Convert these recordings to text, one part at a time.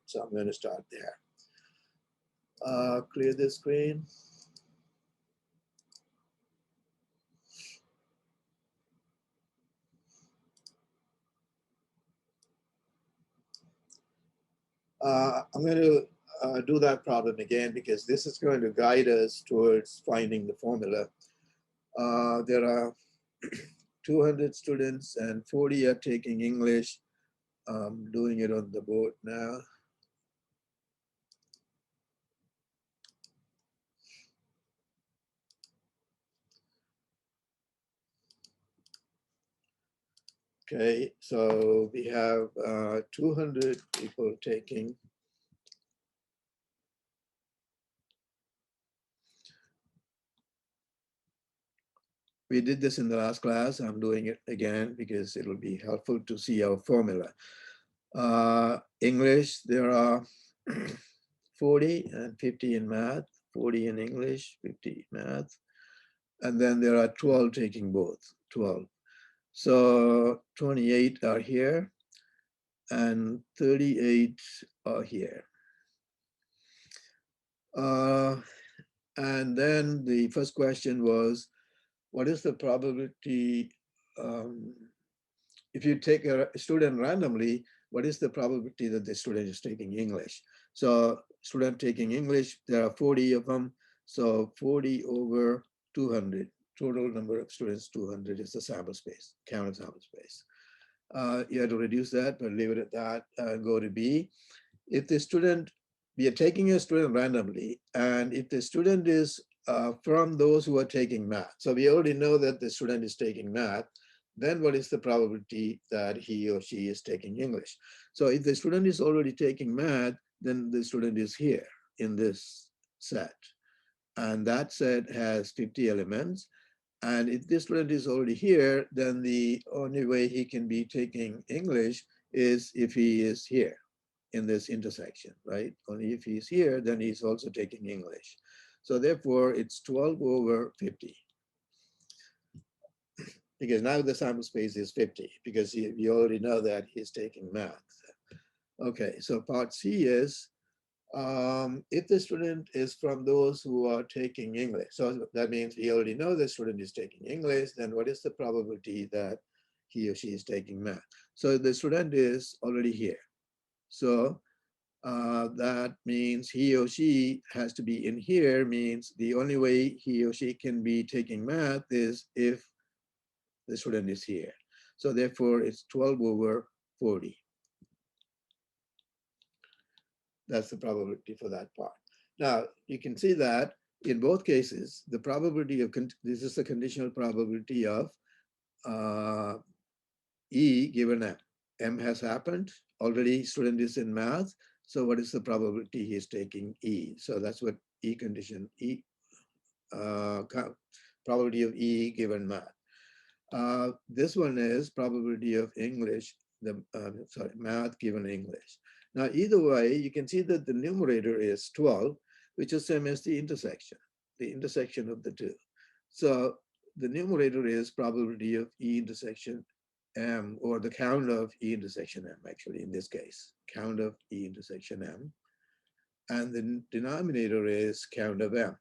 So I'm going to start there. Clear the screen. I'm going to do that problem again because this is going to guide us towards finding the formula. There are 200 students and 40 are taking English. I'm doing it on the board now. Okay, so we have 200 people taking. We did this in the last class. I'm doing it again because it will be helpful to see our formula. English, there are 40 and 50 in math, 40 in English, 50 math. And then there are 12 taking both, 12. So 28 are here and 38 are here. And then the first question was, what is the probability, if you take a student randomly, what is the probability that the student is taking English? So student taking English, there are 40 of them. So 40 over 200, total number of students, 200 is the sample space, counted sample space. You have to reduce that, but leave it at that and go to B. If the student, we are taking a student randomly, and if the student is from those who are taking math, so we already know that the student is taking math, then what is the probability that he or she is taking English? So if the student is already taking math, then the student is here in this set. And that set has 50 elements. And if this student is already here, then the only way he can be taking English is if he is here in this intersection, right? Only if he's here, then he's also taking English. So therefore, it's 12 over 50. Because now the sample space is 50, because you already know that he's taking math. Okay, so part C is, if the student is from those who are taking English, so that means we already know the student is taking English, then what is the probability that he or she is taking math? So the student is already here. So that means he or she has to be in here, means the only way he or she can be taking math is if the student is here. So therefore it's 12 over 40. That's the probability for that part. Now you can see that in both cases, the probability of, this is the conditional probability of E given M. M has happened, already student is in math. So what is the probability he is taking E? So that's what E condition, E probability of E given math. This one is probability of English, math given English. Now, either way, you can see that the numerator is 12, which is same as the intersection of the two. So the numerator is probability of E intersection M, or the count of E intersection M, actually, in this case, count of E intersection M. And the denominator is count of M.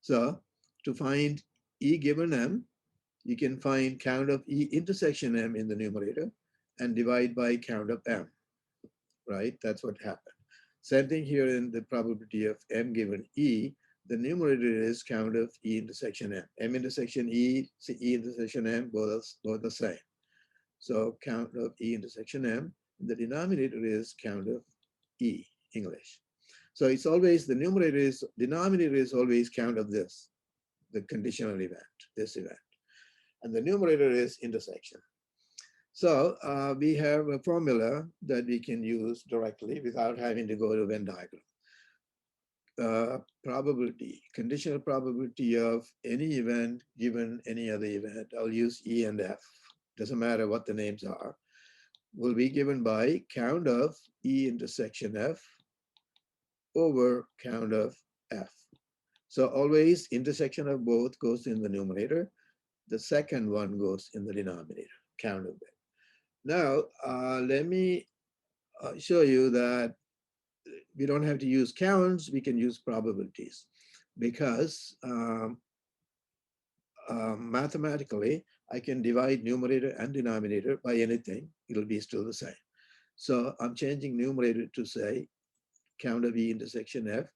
So to find E given M, you can find count of E intersection M in the numerator and divide by count of M, right? That's what happened. Same thing here in the probability of M given E. The numerator is count of E intersection M. M intersection E, E intersection M, both the same. So count of E intersection M. The denominator is count of E, English. So it's always, the denominator is always count of this, the conditional event, this event. And the numerator is intersection. So we have a formula that we can use directly without having to go to Venn diagram. Probability, conditional probability of any event given any other event, I'll use E and F, doesn't matter what the names are, will be given by count of E intersection F over count of F. So always intersection of both goes in the numerator. The second one goes in the denominator, count of it. Now, let me show you that we don't have to use counts, we can use probabilities because mathematically, I can divide numerator and denominator by anything, it'll be still the same. So I'm changing numerator to say count of E intersection F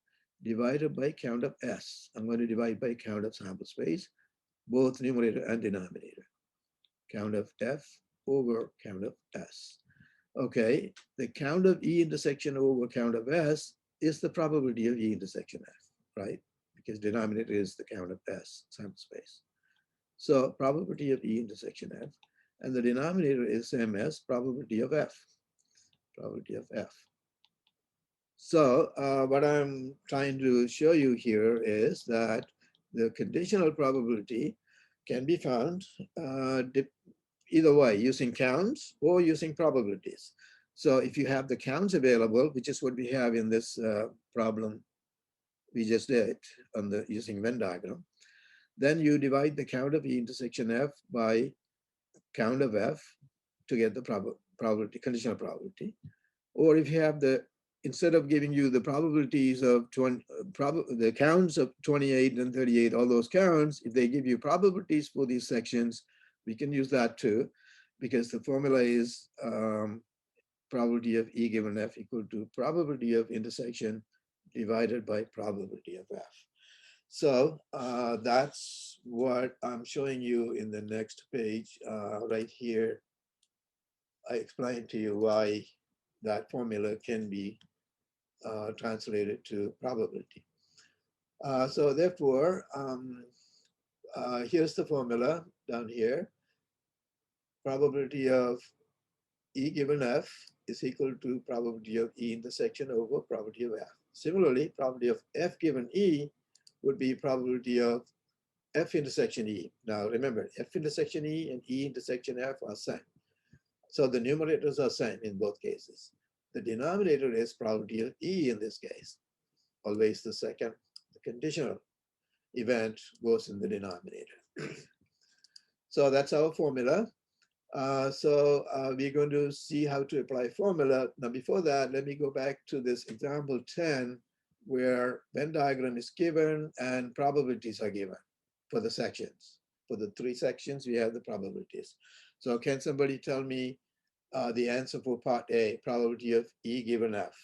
divided by count of S. I'm going to divide by count of sample space, both numerator and denominator. Count of F over count of S. Okay, the count of E intersection over count of S is the probability of E intersection F, right? Because denominator is the count of S, sample space. So probability of E intersection F, and the denominator is same as probability of F, probability of F. So what I'm trying to show you here is that the conditional probability can be found either way, using counts or using probabilities. So if you have the counts available, which is what we have in this problem we just did on the using Venn diagram, then you divide the count of E intersection F by count of F to get the probability, conditional probability. Or if you have the, instead of giving you the probabilities of the counts of 28 and 38, all those counts, if they give you probabilities for these sections, we can use that too, because the formula is probability of E given F equal to probability of intersection divided by probability of F. So that's what I'm showing you in the next page right here. I explained to you why that formula can be translated to probability. So therefore, here's the formula down here. Probability of E given F is equal to probability of E intersection over probability of F. Similarly, probability of F given E would be probability of F intersection E. Now remember, F intersection E and E intersection F are same. So the numerators are same in both cases. The denominator is probability of E in this case. Always the second, the conditional event goes in the denominator. So that's our formula. We're going to see how to apply formula. Now before that, let me go back to this example 10, where Venn diagram is given and probabilities are given for the sections. For the 3 sections, we have the probabilities. So can somebody tell me the answer for part A, probability of E given F?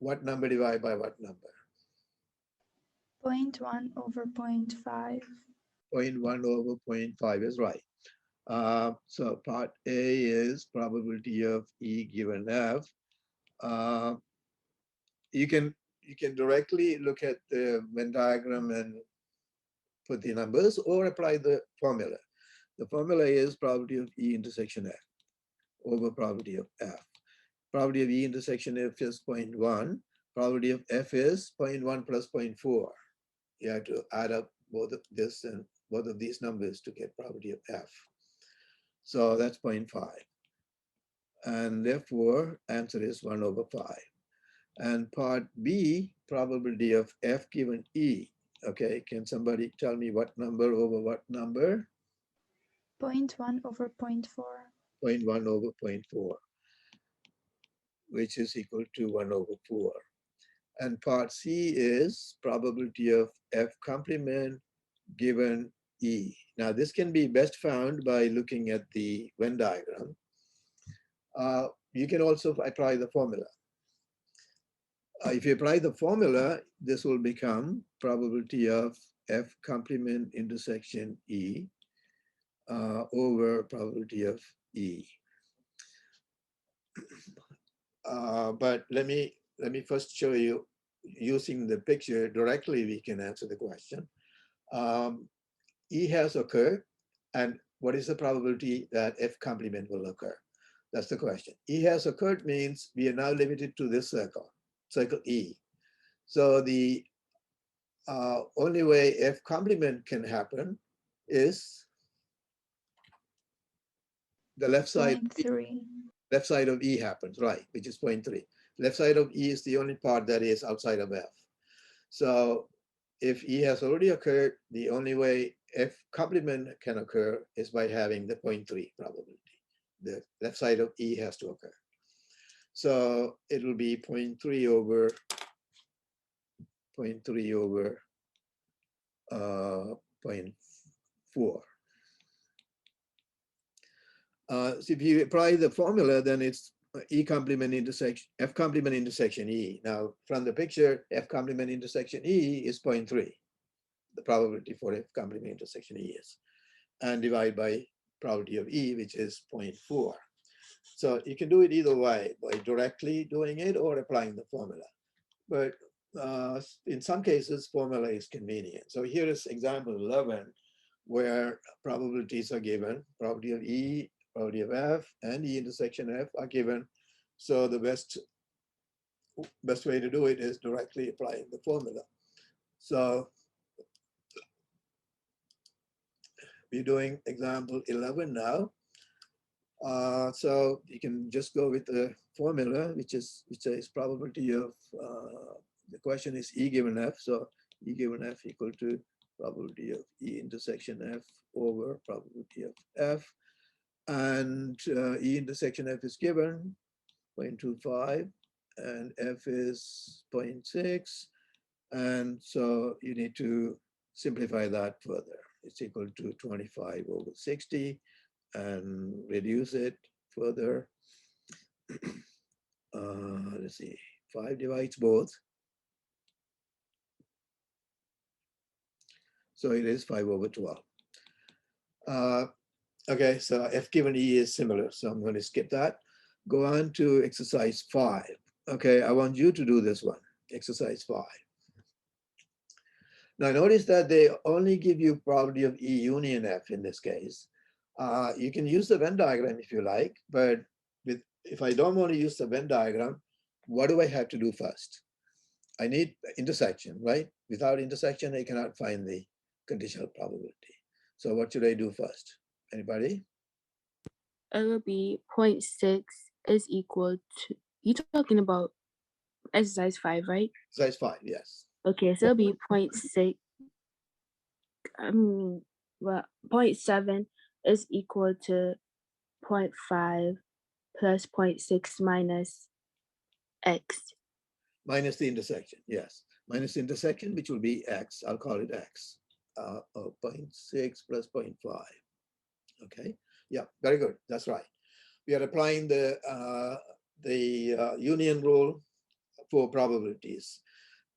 What number divided by what number? 0.1 over 0.5. 0.1 over 0.5 is right. So part A is probability of E given F. You can directly look at the Venn diagram and put the numbers or apply the formula. The formula is probability of E intersection F over probability of F. Probability of E intersection F is 0.1. Probability of F is 0.1 plus 0.4. You have to add up both of this and both of these numbers to get probability of F. So that's 0.5. And therefore, answer is 1 over 5. And part B, probability of F given E. Okay, can somebody tell me what number over what number? 0.1 over 0.4. 0.1 over 0.4, which is equal to 1 over 4. And part C is probability of F complement given E. Now this can be best found by looking at the Venn diagram. You can also apply the formula. If you apply the formula, this will become probability of F complement intersection E over probability of E. But let me first show you, using the picture directly, we can answer the question. E has occurred, and what is the probability that F complement will occur? That's the question. E has occurred means we are now limited to this circle, circle E. So the only way F complement can happen is the left side. 0.3. Left side of E happens, right, which is 0.3. Left side of E is the only part that is outside of F. So if E has already occurred, the only way F complement can occur is by having the 0.3 probability. The left side of E has to occur. So it will be 0.3 over 0.4. So if you apply the formula, then it's E complement intersection, F complement intersection E. Now, from the picture, F complement intersection E is 0.3. The probability for F complement intersection E is. And divide by probability of E, which is 0.4. So you can do it either way, by directly doing it or applying the formula. But in some cases, formula is convenient. So here is example 11, where probabilities are given, probability of E, probability of F, and E intersection F are given. So the best way to do it is directly applying the formula. So we're doing example 11 now. So you can just go with the formula, which says probability of, the question is E given F. So E given F equal to probability of E intersection F over probability of F. And E intersection F is given 0.25 and F is 0.6. And so you need to simplify that further. It's equal to 25 over 60 and reduce it further. Let's see, 5 divides both. So it is 5 over 12. Okay, so F given E is similar, so I'm going to skip that. Go on to exercise 5. Okay, I want you to do this one, exercise 5. Now notice that they only give you probability of E union F in this case. You can use the Venn diagram if you like, but if I don't want to use the Venn diagram, what do I have to do first? I need intersection, right? Without intersection, I cannot find the conditional probability. So what should I do first? Anybody? It will be 0.6 is equal to, you talking about exercise 5, right? Exercise 5, yes. Okay, so it'll be 0.6, well, 0.7 is equal to 0.5 plus 0.6 minus x. Minus the intersection, yes. Minus the intersection, which will be x. I'll call it x. 0.6 plus 0.5. Okay, yeah, very good. That's right. We are applying the union rule for probabilities.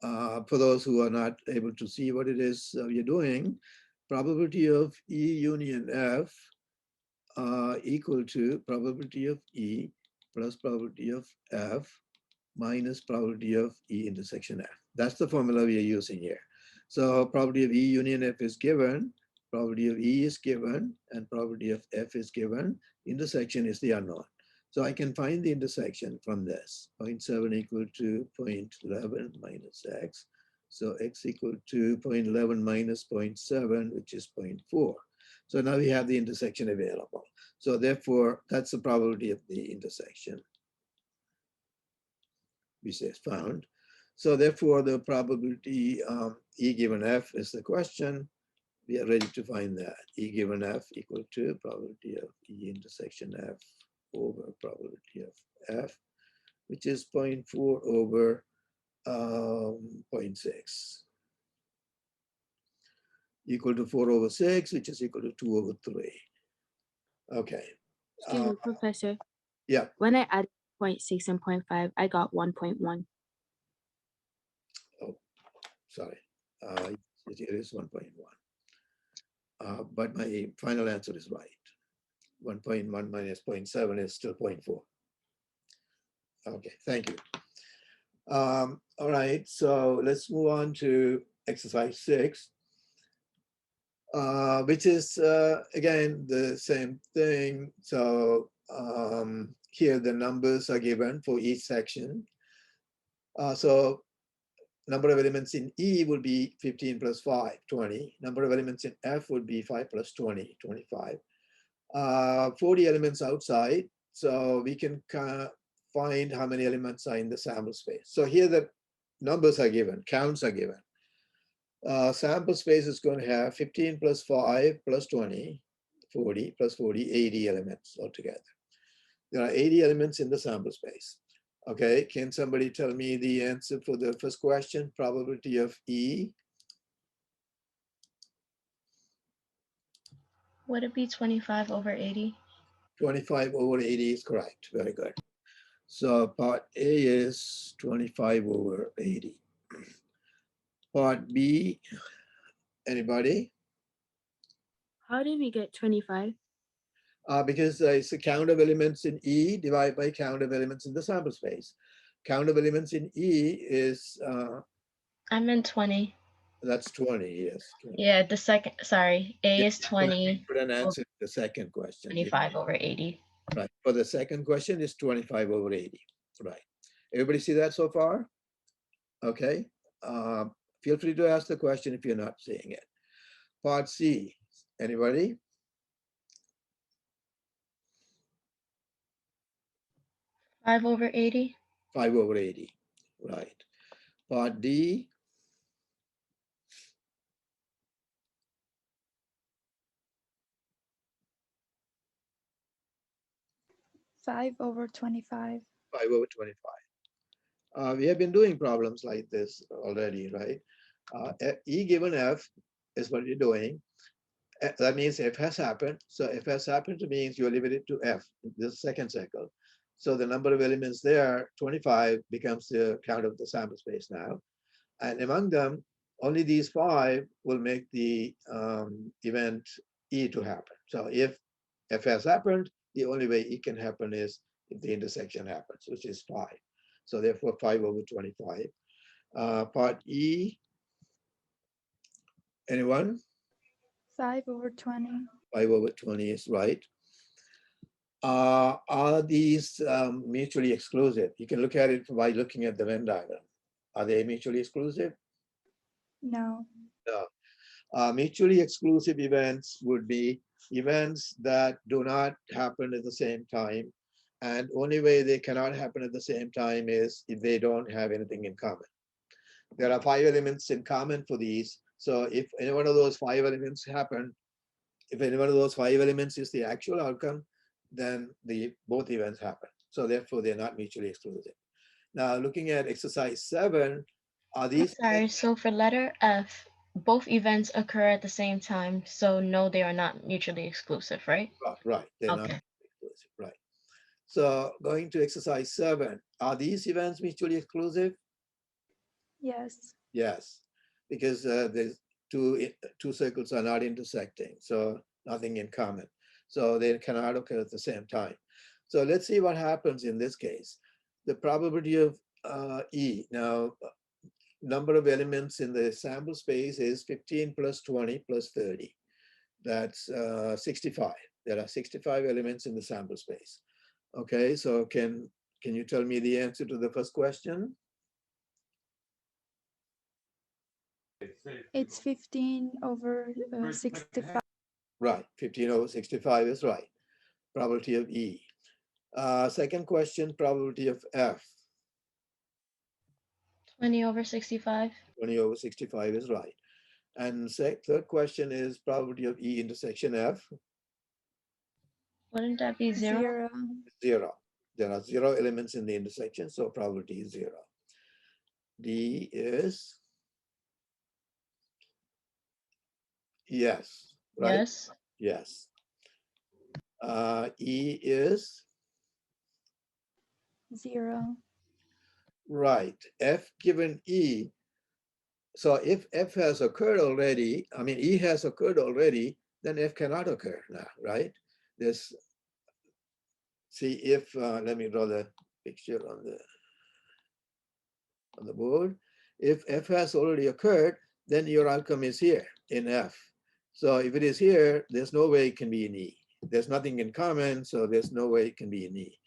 For those who are not able to see what it is you're doing, probability of E union F equal to probability of E plus probability of F minus probability of E intersection F. That's the formula we are using here. So probability of E union F is given, probability of E is given, and probability of F is given. Intersection is the unknown. So I can find the intersection from this. 0.7 equal to 0.11 minus x. So x equal to 0.11 minus 0.7, which is 0.4. So now we have the intersection available. So therefore, that's the probability of the intersection, which is found. So therefore, the probability E given F is the question. We are ready to find that. E given F equal to probability of E intersection F over probability of F, which is 0.4 over 0.6. Equal to 4 over 6, which is equal to 2 over 3. Okay. Excuse me, Professor. Yeah. When I add 0.6 and 0.5, I got 1.1. Oh, sorry. It is 1.1. But my final answer is right. 1.1 minus 0.7 is still 0.4. Okay, thank you. All right, so let's move on to exercise 6, which is, again, the same thing. So here the numbers are given for each section. So number of elements in E would be 15 plus 5, 20. Number of elements in F would be 5 plus 20, 25. 40 elements outside, so we can find how many elements are in the sample space. So here the numbers are given, counts are given. Sample space is going to have 15 plus 5 plus 20, 40 plus 40, 80 elements altogether. There are 80 elements in the sample space. Okay, can somebody tell me the answer for the first question? Probability of E. Would it be 25 over 80? 25 over 80 is correct. Very good. So part A is 25 over 80. Part B, anybody? How did we get 25? Because it's the count of elements in E divided by count of elements in the sample space. Count of elements in E is, I meant 20. that's 20, yes. Yeah, the second, sorry, A Yeah, is 20, put an answer to the second question. Yeah, 25 over 80. right. For the second question is 25 over 80. Right. Everybody see that so far? Okay. Feel free to ask the question if you're not seeing it. Part C, anybody? 5 over 80? 5 over 80, right. Part D, 5 over 25. 5 over 25. We have been doing problems like this already, right? E given F is what you're doing. That means F has happened. So F has happened means you limit it to F, this second cycle. So the number of elements there, 25, becomes the count of the sample space now. And among them, only these 5 will make the event E to happen. So if F has happened, the only way E can happen is if the intersection happens, which is 5. So therefore 5 over 25. Part E, anyone? 5 over 20. 5 over 20 is right. Are these mutually exclusive? You can look at it by looking at the Venn diagram. Are they mutually exclusive? No. No. Mutually exclusive events would be events that do not happen at the same time. And only way they cannot happen at the same time is if they don't have anything in common. There are 5 elements in common for these. So if any one of those 5 elements happen, if any one of those 5 elements is the actual outcome, then both events happen. So therefore, they're not mutually exclusive. Now, looking at exercise 7, are I'm these? sorry, so for letter F, both events occur at the same time, so no, they are not mutually exclusive, right? Right, they're not Okay. exclusive, right. So going to exercise 7, are these events mutually exclusive? Yes. Yes, because there's two circles are not intersecting, so nothing in common. So they cannot occur at the same time. So let's see what happens in this case. The probability of E. Now, number of elements in the sample space is 15 plus 20 plus 30. That's 65. There are 65 elements in the sample space. Okay, so can you tell me the answer to the first question? It's 15 over 65. Right, 15 over 65 is right. Probability of E. Second question, probability of F. 20 over 65? 20 over 65 is right. And third question is probability of E intersection F. Wouldn't that be 0? 0. 0. There are 0 elements in the intersection, so probability is 0. D is yes, right? Yes. Yes. E is 0. right. F given E. So if F has occurred already, I mean, E has occurred already, then F cannot occur now, right? This, see if, let me draw the picture on the board. If F has already occurred, then your outcome is here in F. So if it is here, there's no way it can be in E. There's nothing in common, so there's no way it can be in E.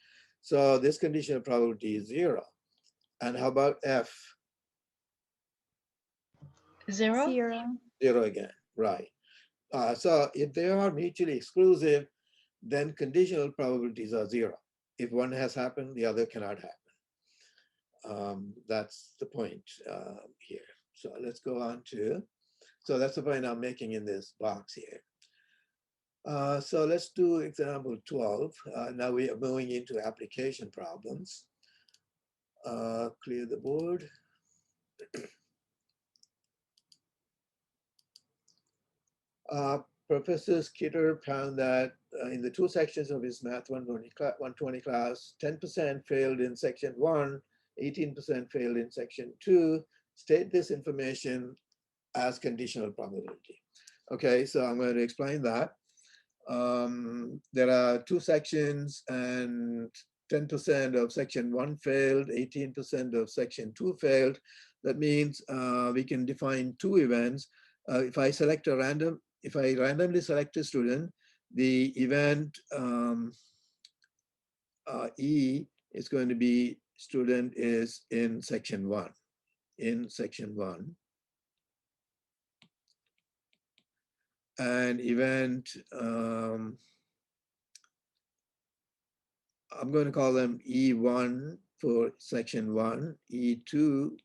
So this condition of probability is 0. And how about F? 0? 0. 0 again, right. So if they are mutually exclusive, then conditional probabilities are 0. If one has happened, the other cannot happen. That's the point here. So let's go on to So that's the point I'm making in this box here. So let's do example 12. Now we are moving into application problems. Clear the board. Professor Skinner found that in the two sections of his Math 120 class, 10% failed in section 1, 18% failed in section 2. State this information as conditional probability. Okay, so I'm going to explain that. There are two sections and 10% of section 1 failed, 18% of section 2 failed. That means we can define two events. If I randomly select a student, the event E is going to be student is in section 1, and event I'm going to call them E1 for section 1, E2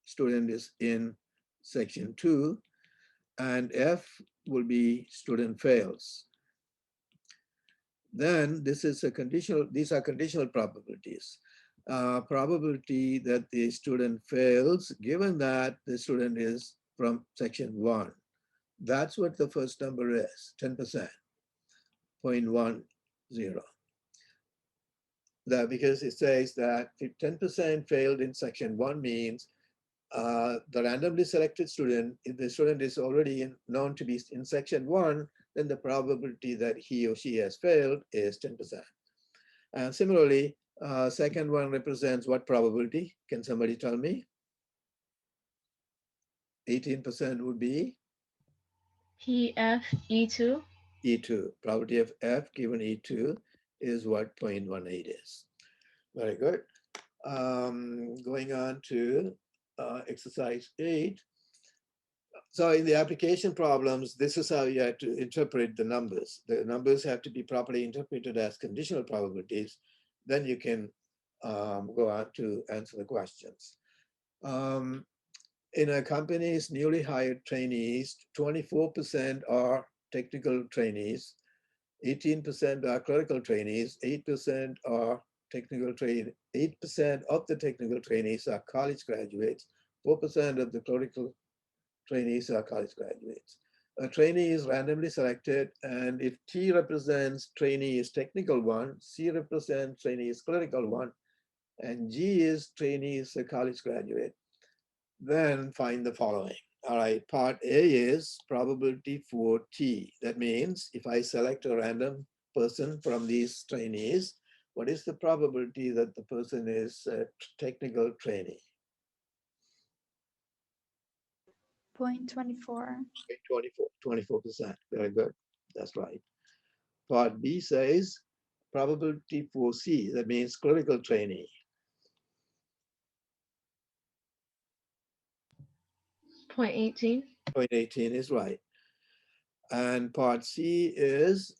student is in section 2, and F will be student fails. Then this is a conditional, these are conditional probabilities. Probability that the student fails, given that the student is from section 1. That's what the first number is, 10%, 0.10. That because it says that if 10% failed in section 1 means the randomly selected student, if the student is already known to be in section 1, then the probability that he or she has failed is 10%. And similarly, second one represents what probability? Can somebody tell me? 18% would be? PF E2. E2. Probability of F given E2 is what 0.18 is. Very good. Going on to exercise 8. So in the application problems, this is how you have to interpret the numbers. The numbers have to be properly interpreted as conditional probabilities. Then you can go on to answer the questions. In a company's newly hired trainees, 24% are technical trainees, 18% are clerical trainees, 8% are technical trade, 8% of the technical trainees are college graduates, 4% of the clerical trainees are college graduates. A trainee is randomly selected, and if T represents trainee is technical 1, C represents trainee is clerical 1, and G is trainee is a college graduate, then find the following. All right, part A is probability for T. That means if I select a random person from these trainees, what is the probability that the person is a technical trainee? 0.24. 24%. Very good. That's right. Part B says probability for C. That means clerical trainee. 0.18. 0.18 is right. And part C is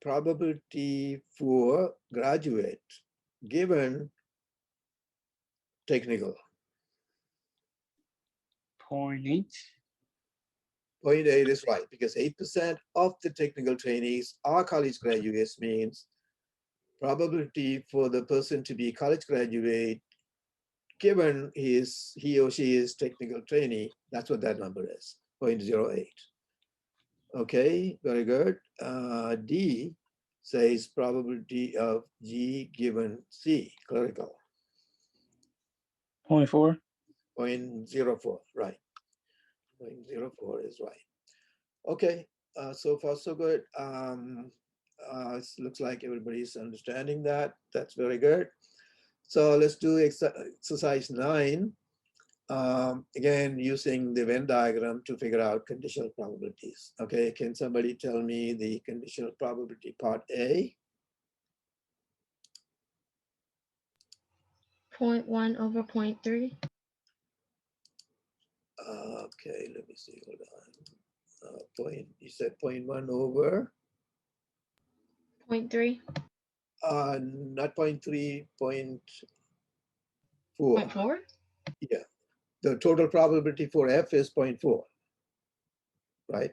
probability for graduate given technical. 0.8. 0.8 is right, because 8% of the technical trainees are college graduates, means probability for the person to be college graduate given he or she is technical trainee, that's what that number is, 0.08. Okay, very good. D says probability of G given C, clerical. 0.4. 0.04, right. 0.04 is right. Okay, so far so good. It looks like everybody's understanding that. That's very good. So let's do exercise 9. Again, using the Venn diagram to figure out conditional probabilities. Okay, can somebody tell me the conditional probability part A? 0.1 over 0.3. Okay, let me see, hold on. You said 0.1 over? 0.3. Not 0.3, 0.4. 0.4. Yeah, the total probability for F is 0.4. right?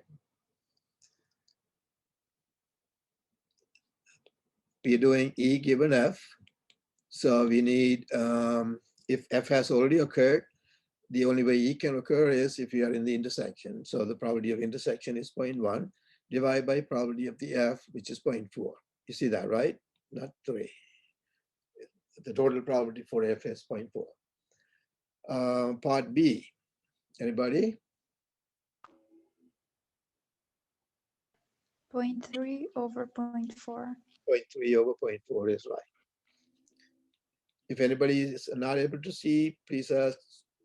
We're doing E given F. So we need, if F has already occurred, the only way E can occur is if you are in the intersection. So the probability of intersection is 0.1 divided by probability of the F, which is 0.4. You see that, right? Not 3. The total probability for F is 0.4. Part B, anybody? 0.3 over 0.4. 0.3 over 0.4 is right. If anybody is not able to see, please ask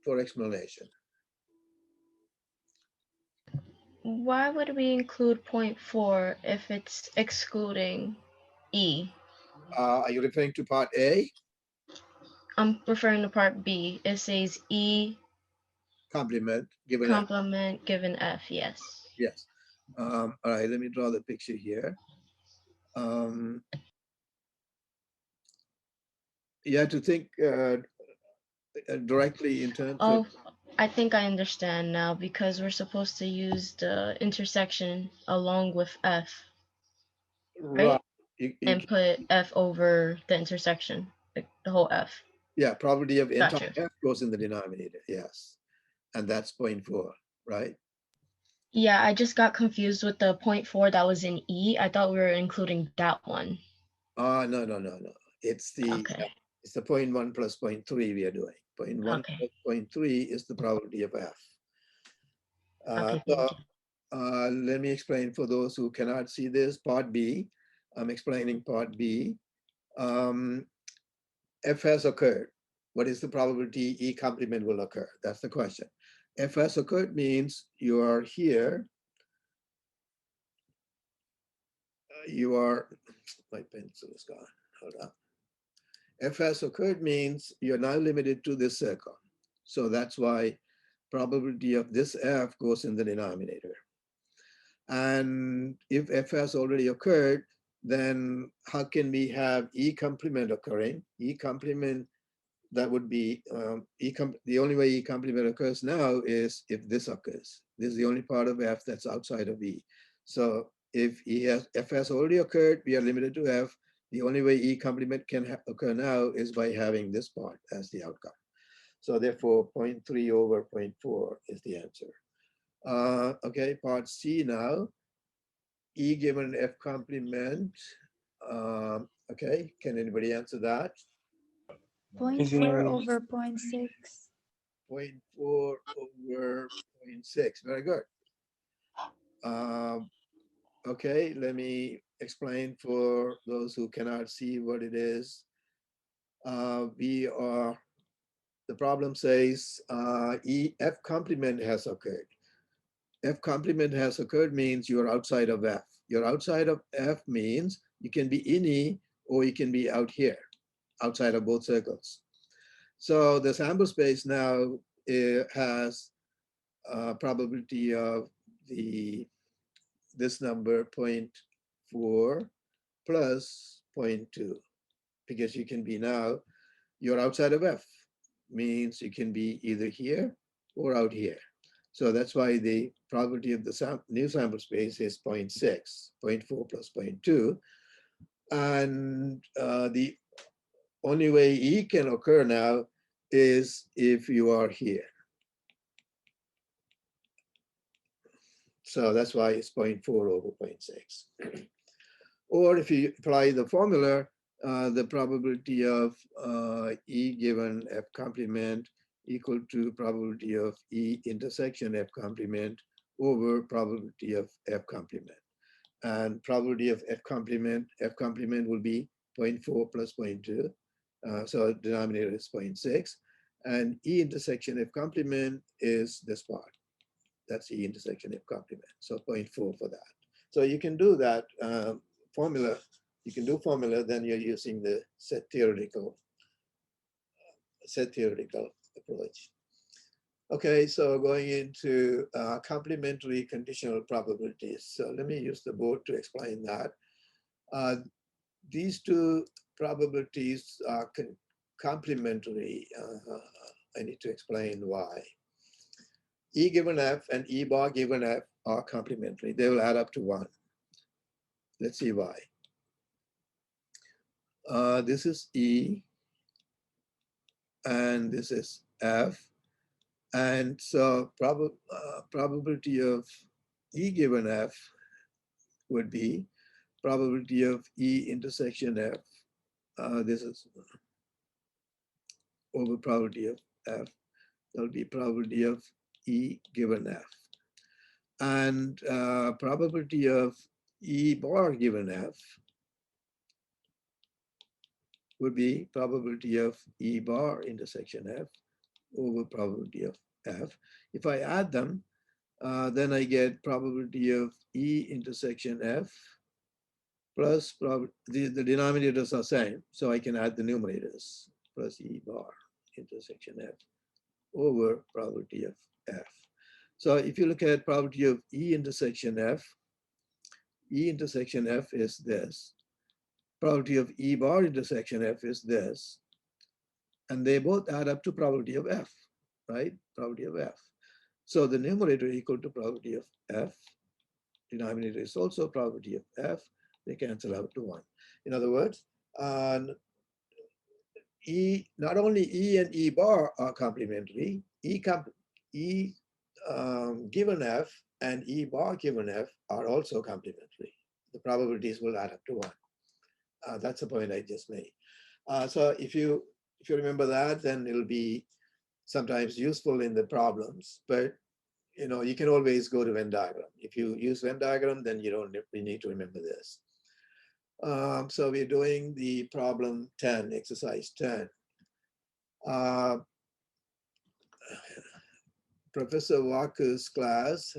for explanation. Why would we include 0.4 if it's excluding E? Are you referring to part A? I'm referring to part B. It says E Complement given F. complement given F, yes. Yes. All right, let me draw the picture here. You have to think directly in terms of, Oh, I think I understand now because we're supposed to use the intersection along with F, right. right? And put F over the intersection, like the whole F. Yeah, probability of entire Gotcha. F goes in the denominator, yes. And that's 0.4, right? Yeah, I just got confused with the 0.4 that was in E. I thought we were including that one. No. It's the Okay. it's the 0.1 plus 0.3 we are doing. 0.1 Okay. plus 0.3 is the probability of F. Okay, So thank you. let me explain for those who cannot see this, part B. I'm explaining part B. F has occurred. What is the probability E complement will occur? That's the question. F has occurred means you are here. You are, my pencil is gone, hold on. F has occurred means you're now limited to this circle. So that's why probability of this F goes in the denominator. And if F has already occurred, then how can we have E complement occurring? E complement, that would be, the only way E complement occurs now is if this occurs. This is the only part of F that's outside of E. So if F has already occurred, we are limited to F. The only way E complement can occur now is by having this part as the outcome. So therefore 0.3 over 0.4 is the answer. Okay, part C now. E given F complement. Okay, can anybody answer that? 0.4 over 0.6. 0.4 over 0.6, very good. Okay, let me explain for those who cannot see what it is. The problem says F complement has occurred. F complement has occurred means you're outside of F. You're outside of F means you can be in E or you can be out here, outside of both circles. So the sample space now has a probability of this number 0.4 plus 0.2, because you can be now, you're outside of F, means you can be either here or out here. So that's why the probability of the new sample space is 0.6, 0.4 plus 0.2. And the only way E can occur now is if you are here. So that's why it's 0.4 over 0.6. Or if you apply the formula, the probability of E given F complement equal to probability of E intersection F complement over probability of F complement. And probability of F complement will be 0.4 plus 0.2. So denominator is 0.6. And E intersection F complement is this part. That's E intersection F complement. So 0.4 for that. So you can do that formula. You can do formula, then you're using the set theoretical approach. Okay, so going into complementary conditional probabilities. So let me use the board to explain that. These two probabilities are complementary. I need to explain why. E given F and E bar given F are complementary. They will add up to 1. Let's see why. This is E and this is F. And so probability of E given F would be probability of E intersection F. This is over probability of F. That'll be probability of E given F. And probability of E bar given F would be probability of E bar intersection F over probability of F. If I add them, then I get probability of E intersection F plus the denominators are same, so I can add the numerators plus E bar intersection F over probability of F. So if you look at probability of E intersection F is this. Probability of E bar intersection F is this. And they both add up to probability of F, right? Probability of F. So the numerator equal to probability of F. Denominator is also probability of F. They cancel out to 1. In other words, not only E and E bar are complementary, E given F and E bar given F are also complementary. The probabilities will add up to 1. That's the point I just made. So if you remember that, then it'll be sometimes useful in the problems, but you can always go to Venn diagram. If you use Venn diagram, then you don't need to remember this. So we're doing the problem 10, exercise 10. Professor Walker's class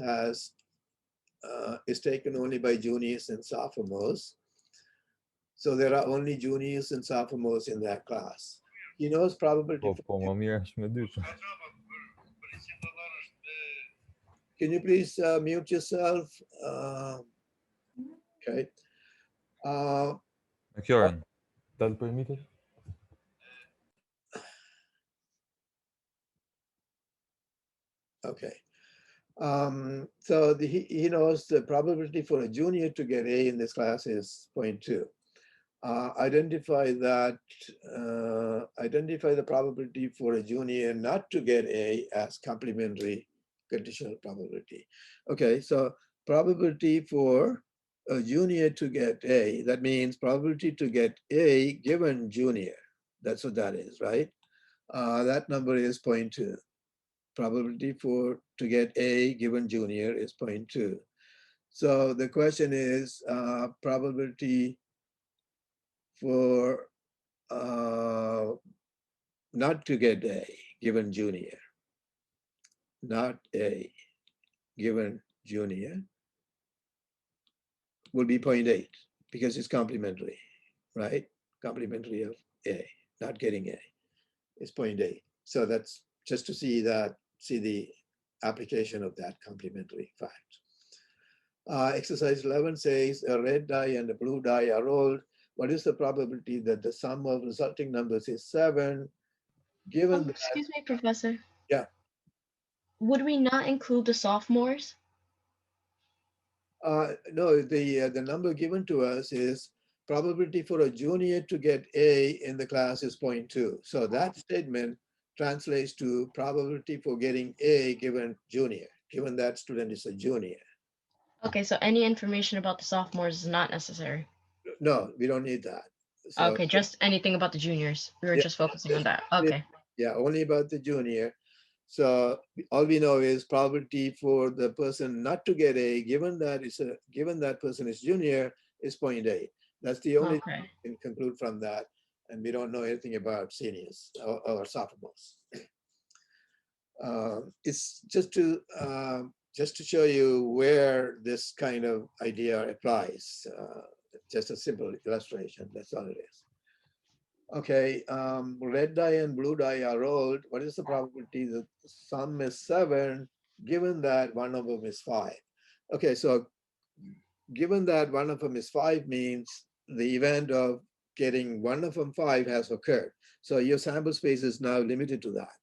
is taken only by juniors and sophomores. So there are only juniors and sophomores in that class. He knows probability. Can you please mute yourself? Okay. Kjörn, dal permitted? Okay. So he knows the probability for a junior to get A in this class is 0.2. Identify the probability for a junior not to get A as complementary conditional probability. Okay, so probability for a junior to get A, that means probability to get A given junior. That's what that is, right? That number is 0.2. Probability to get A given junior is 0.2. So the question is probability for not to get A given junior, not A given junior will be 0.8 because it's complementary, right? Complementary of A, not getting A is 0.8. So that's just to see the application of that complementary fact. Exercise 11 says a red die and a blue die are rolled. What is the probability that the sum of resulting numbers is 7? Given that, Excuse me, Professor. Yeah. Would we not include the sophomores? No, the number given to us is probability for a junior to get A in the class is 0.2. So that statement translates to probability for getting A given junior, given that student is a junior. Okay, so any information about the sophomores is not necessary. No, we don't need that. So, okay, just anything about the juniors. We were Yeah, just focusing on that. Okay. yeah, only about the junior. So all we know is probability for the person not to get A, given that person is junior, is 0.8. That's the only thing Okay. we can conclude from that, and we don't know anything about seniors or sophomores. It's just to show you where this kind of idea applies. Just a simple illustration. That's all it is. Okay, red die and blue die are rolled. What is the probability that the sum is 7, given that one of them is 5? Okay, so given that one of them is 5 means the event of getting one of them 5 has occurred. So your sample space is now limited to that.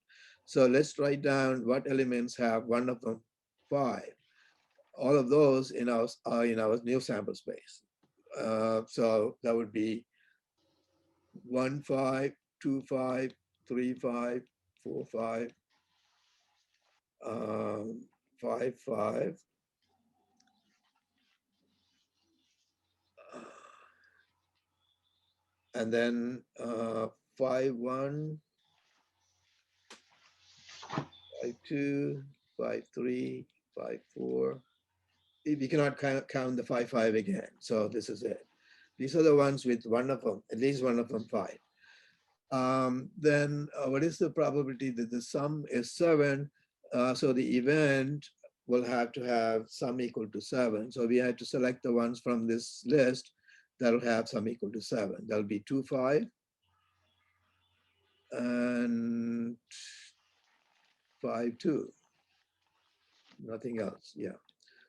So let's write down what elements have one of them 5. All of those in our are in our new sample space. So that would be 1, 5, 2, 5, 3, 5, 4, 5, 5, 5. And then 5, 1, 5, 2, 5, 3, 5, 4. We cannot count the 5, 5 again. So this is it. These are the ones with one of them, at least one of them 5. Then what is the probability that the sum is 7? So the event will have to have sum equal to 7. So we had to select the ones from this list that'll have sum equal to 7. That'll be 2, 5, and 5, 2. Nothing else. Yeah,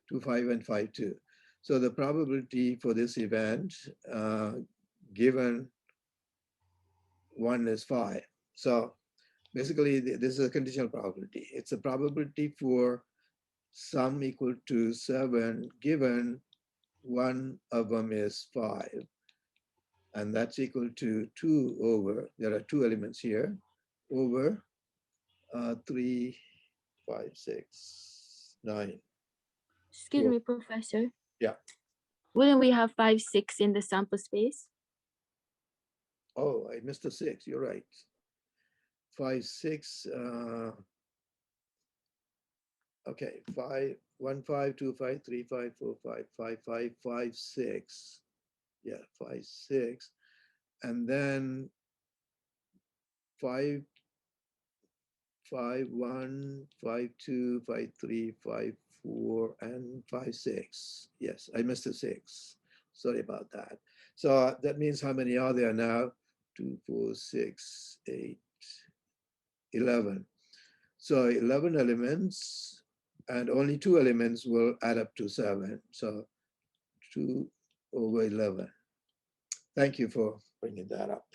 2, 5, and 5, 2. So the probability for this event, given 1 is 5. So basically, this is a conditional probability. It's a probability for sum equal to 7, given one of them is 5. And that's equal to 2 over, there are 2 elements here, over 3, 5, 6, 9. Excuse Cool. me, Professor. Yeah. Wouldn't we have 5, 6 in the sample space? Oh, I missed a 6. You're right. 5, 6. Okay, 5, 1, 5, 2, 5, 3, 5, 4, 5, 5, 5, 5, 6. Yeah, 5, 6. And then 5, 5, 1, 5, 2, 5, 3, 5, 4, and 5, 6. Yes, I missed a 6. Sorry about that. So that means how many are there now? 2, 4, 6, 8, 11. So 11 elements, and only 2 elements will add up to 7. So 2 over 11. Thank you for bringing that up.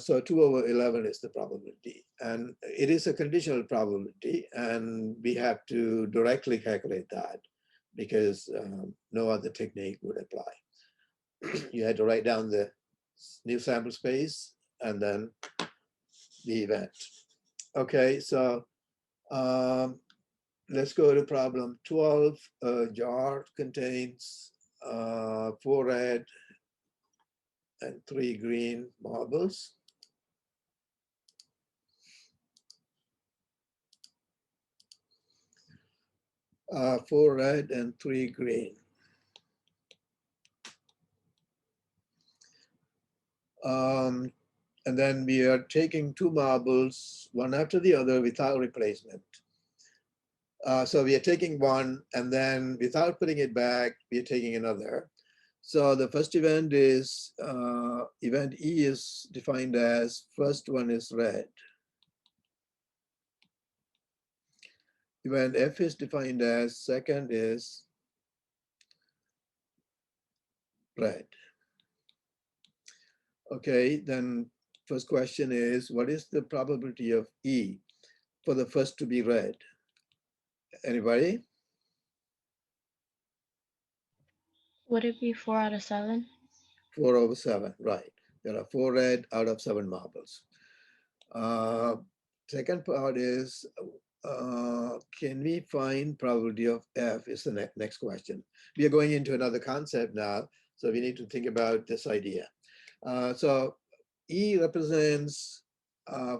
So 2 over 11 is the probability, and it is a conditional probability, and we have to directly calculate that because no other technique would apply. You had to write down the new sample space and then the event. Okay, so let's go to problem 12. A jar contains 4 red and 3 green marbles. 4 red and 3 green. And then we are taking 2 marbles, one after the other without replacement. So we are taking one, and then without putting it back, we are taking another. So the first event is, event E is defined as first one is red. Event F is defined as second is red. Okay, then first question is, what is the probability of E for the first to be red? Anybody? Would it be 4 out of 7? 4 over 7, right. There are 4 red out of 7 marbles. Second part is, can we find probability of F is the next question. We are going into another concept now, so we need to think about this idea. So E represents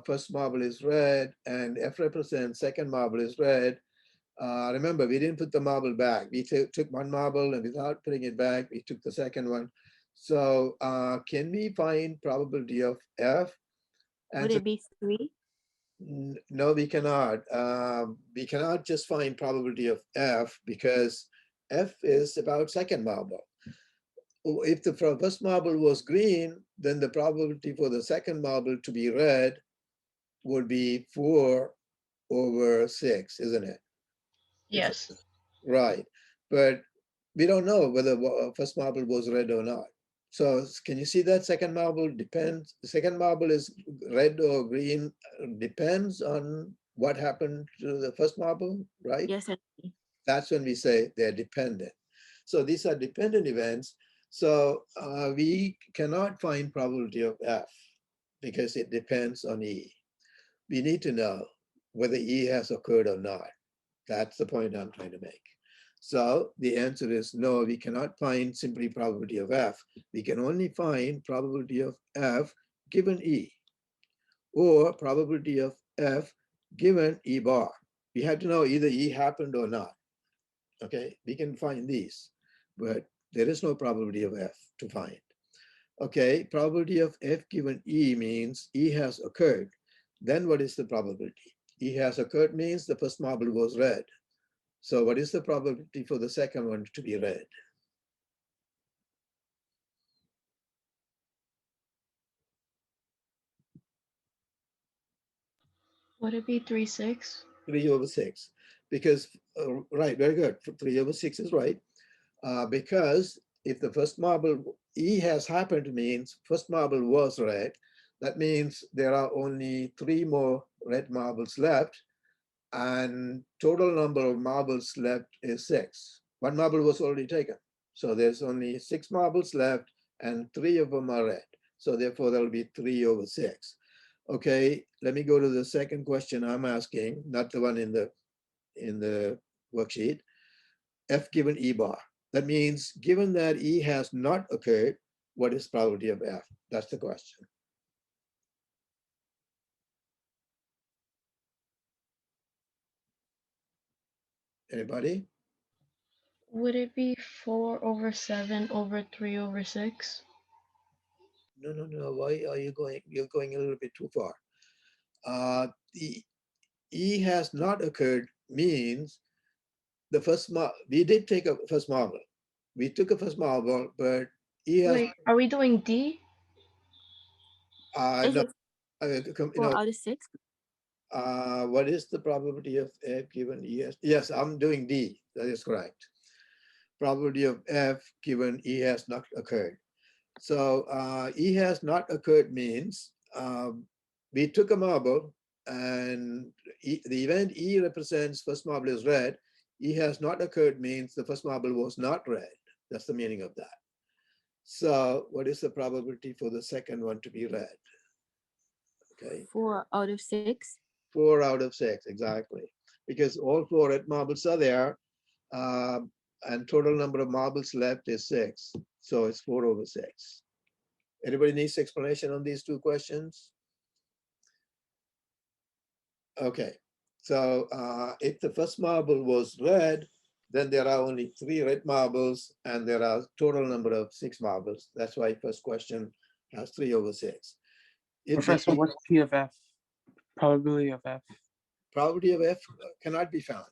first marble is red, and F represents second marble is red. Remember, we didn't put the marble back. We took one marble, and without putting it back, we took the second one. So can we find probability of F? Would it be 3? No, we cannot. We cannot just find probability of F because F is about second marble. If the first marble was green, then the probability for the second marble to be red would be 4 over 6, isn't it? Yes. Right. But we don't know whether first marble was red or not. So can you see that second marble depends? The second marble is red or green, depends on what happened to the first marble, right? Yes, sir. That's when we say they're dependent. So these are dependent events. So we cannot find probability of F because it depends on E. We need to know whether E has occurred or not. That's the point I'm trying to make. So the answer is no, we cannot find simply probability of F. We can only find probability of F given E, or probability of F given E bar. We have to know either E happened or not. Okay, we can find these, but there is no probability of F to find. Okay, probability of F given E means E has occurred. Then what is the probability? E has occurred means the first marble was red. So what is the probability for the second one to be red? Would it be 3/6? 3/6. Because, right, very good. 3/6 is right. Because if the first marble E has happened means first marble was red. That means there are only 3 more red marbles left, and total number of marbles left is 6. 1 marble was already taken. So there's only 6 marbles left and 3 of them are red. So therefore there'll be 3/6. Okay, let me go to the second question I'm asking, not the one in the worksheet. F given E bar. That means given that E has not occurred, what is probability of F? That's the question. Anybody? Would it be 4/7/3/6? No. Why are you going? You're going a little bit too far. The E has not occurred means the first we did take a first marble. We took a first marble, but E has Wait, are we doing D? Is no. it You 4 know, out of 6? what is the probability of F given E? Yes, I'm doing D. That is correct. Probability of F given E has not occurred. So E has not occurred means we took a marble and the event E represents first marble is red. E has not occurred means the first marble was not red. That's the meaning of that. So what is the probability for the second one to be red? Okay. 4 out of 6. 4/6, exactly. Because all 4 red marbles are there, and total number of marbles left is 6. So it's 4/6. Anybody needs explanation on these 2 questions? Okay, so if the first marble was red, then there are only 3 red marbles and there are total number of 6 marbles. That's why first question has 3/6. Professor, what's P of F? Probability of F. Probability of F cannot be found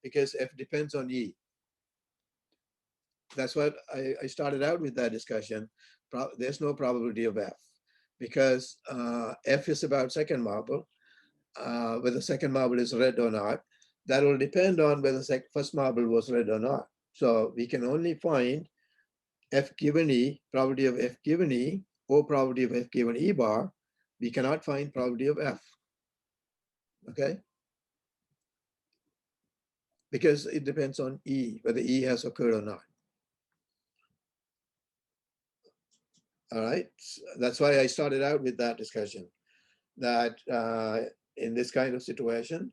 because F depends on E. That's what I started out with that discussion. There's no probability of F because F is about second marble, whether second marble is red or not. That will depend on whether first marble was red or not. So we can only find F given E, probability of F given E, or probability of F given E bar. We cannot find probability of F. Okay? Because it depends on E, whether E has occurred or not. All right, that's why I started out with that discussion, that in this kind of situation,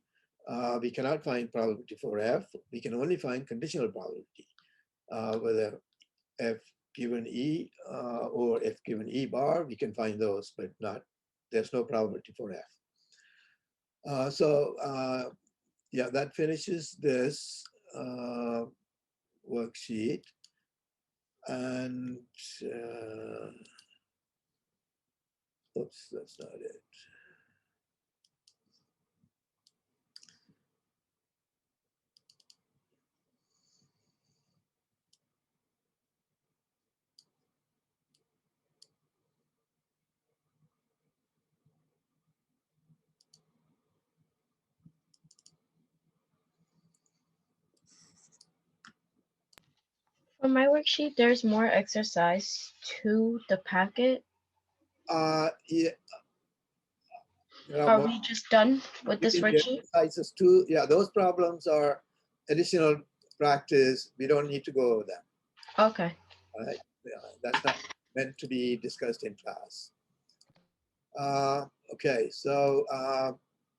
we cannot find probability for F. We can only find conditional probability, whether F given E or F given E bar, we can find those, but there's no probability for F. Yeah, that finishes this worksheet. And oops, that's not it. On my worksheet, there's more exercise to the packet. Yeah, there are Are more. we just done with this The worksheet? exercises too. Yeah, those problems are additional practice. We don't need to go over them. Okay. All right, yeah, that's not meant to be discussed in class. Okay, so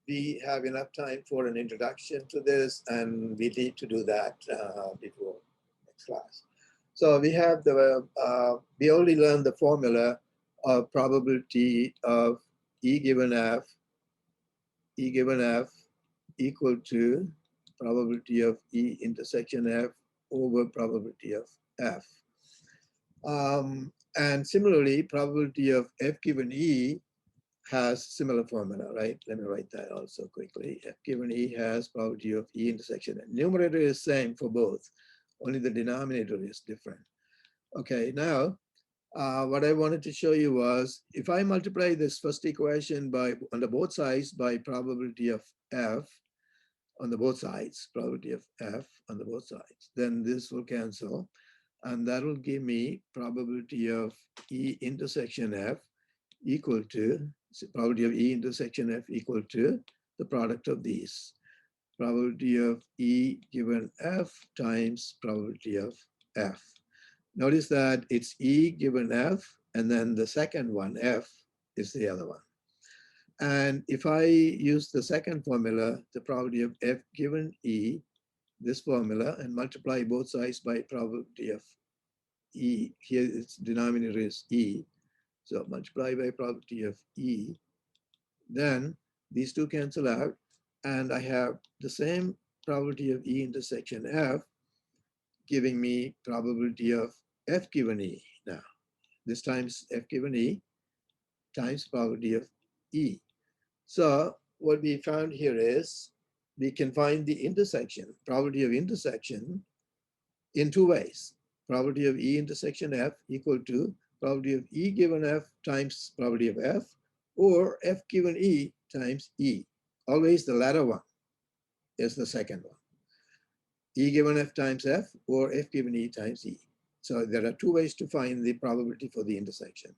we have enough time for an introduction to this, and we need to do that before next class. So we have we already learned the formula of probability of E given F equal to probability of E intersection F over probability of F. And similarly, probability of F given E has similar formula, right? Let me write that also quickly. F given E has probability of E intersection. Numerator is same for both, only the denominator is different. Okay, now what I wanted to show you was if I multiply this first equation by on the both sides by probability of F on the both sides, probability of F on the both sides, then this will cancel. And that will give me probability of E intersection F equal to, probability of E intersection F equal to the product of these. Probability of E given F times probability of F. Notice that it's E given F, and then the second one, F, is the other one. And if I use the second formula, the probability of F given E, this formula, and multiply both sides by probability of E, here its denominator is E, so multiply by probability of E, then these two cancel out, and I have the same probability of E intersection F, giving me probability of F given E now. This times F given E times probability of E. So what we found here is we can find the intersection, probability of intersection in two ways. Probability of E intersection F equal to probability of E given F times probability of F, or F given E times E. Always the latter one is the second one. E given F times F or F given E times E. So there are two ways to find the probability for the intersection.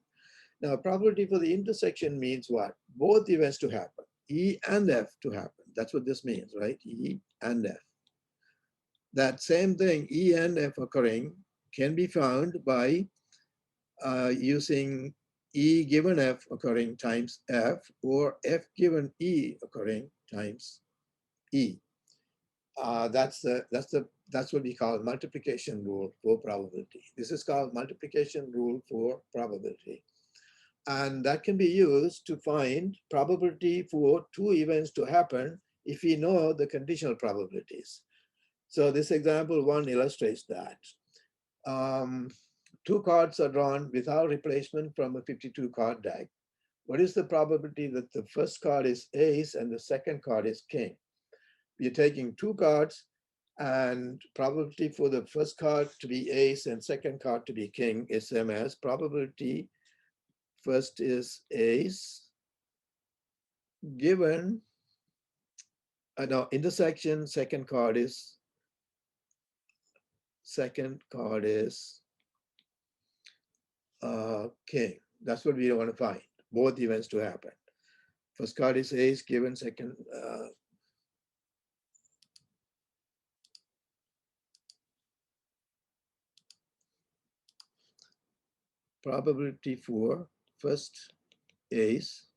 Now, probability for the intersection means what? Both events to happen, E and F to happen. That's what this means, right? E and F. That same thing, E and F occurring, can be found by using E given F occurring times F or F given E occurring times E. That's what we call multiplication rule for probability. This is called multiplication rule for probability. And that can be used to find probability for two events to happen if we know the conditional probabilities. So this example one illustrates that. Two cards are drawn without replacement from a 52 card deck. What is the probability that the first card is ace and the second card is king? We are taking two cards, and probability for the first card to be ace and second card to be king is same as probability first is ace given, no, intersection, second card is king. That's what we want to find, both events to happen. First card is ace given second, probability for first ace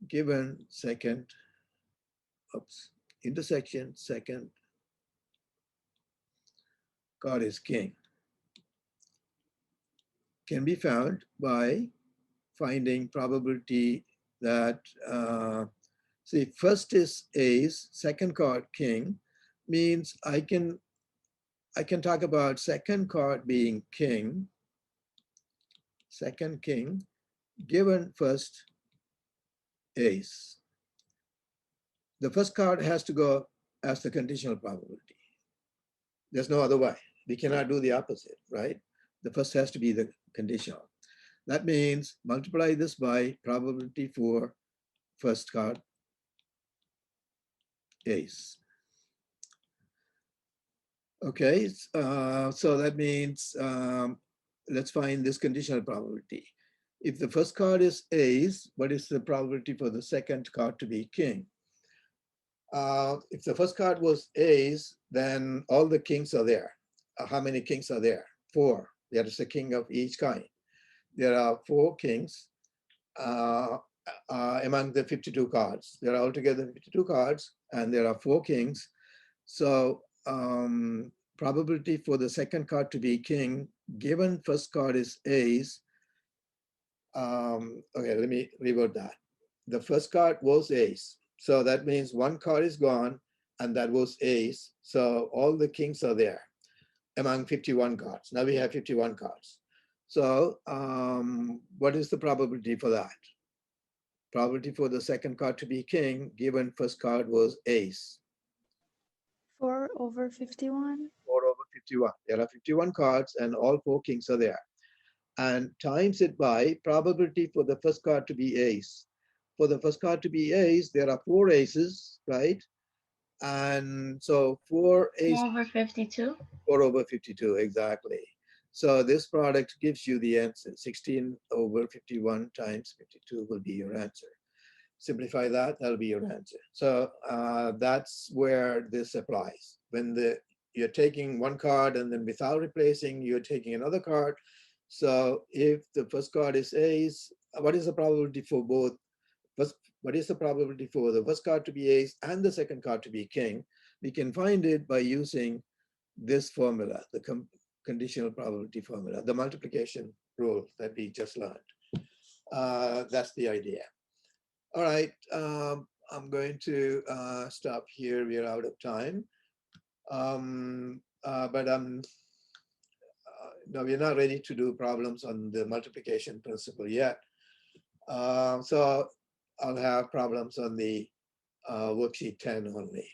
given second, intersection, second card is king, can be found by finding probability that, see, first is ace, second card king, means I can talk about second card being king, second king, given first ace. The first card has to go as the conditional probability. There's no other way. We cannot do the opposite, right? The first has to be the conditional. That means multiply this by probability for first card ace. Okay, so that means let's find this conditional probability. If the first card is ace, what is the probability for the second card to be king? If the first card was ace, then all the kings are there. How many kings are there? 4. There is a king of each kind. There are 4 kings among the 52 cards. There are altogether 52 cards, and there are 4 kings. So probability for the second card to be king, given first card is ace. Okay, let me revert that. The first card was ace. So that means one card is gone, and that was ace. So all the kings are there among 51 cards. Now we have 51 cards. So what is the probability for that? Probability for the second card to be king, given first card was ace. 4 over 51. 4 over 51. There are 51 cards and all 4 kings are there. And times it by probability for the first card to be ace. For the first card to be ace, there are 4 aces, right? And so 4 aces. 4 over 52. 4 over 52, exactly. So this product gives you the answer. 16 over 51 times 52 will be your answer. Simplify that, that'll be your answer. So that's where this applies. When you're taking one card and then without replacing, you're taking another card. So if the first card is ace, what is the probability for both? What is the probability for the first card to be ace and the second card to be king? We can find it by using this formula, the conditional probability formula, the multiplication rule that we just learned. That's the idea. All right, I'm going to stop here. We are out of time. But no, we're not ready to do problems on the multiplication principle yet. So I'll have problems on the worksheet 10 only.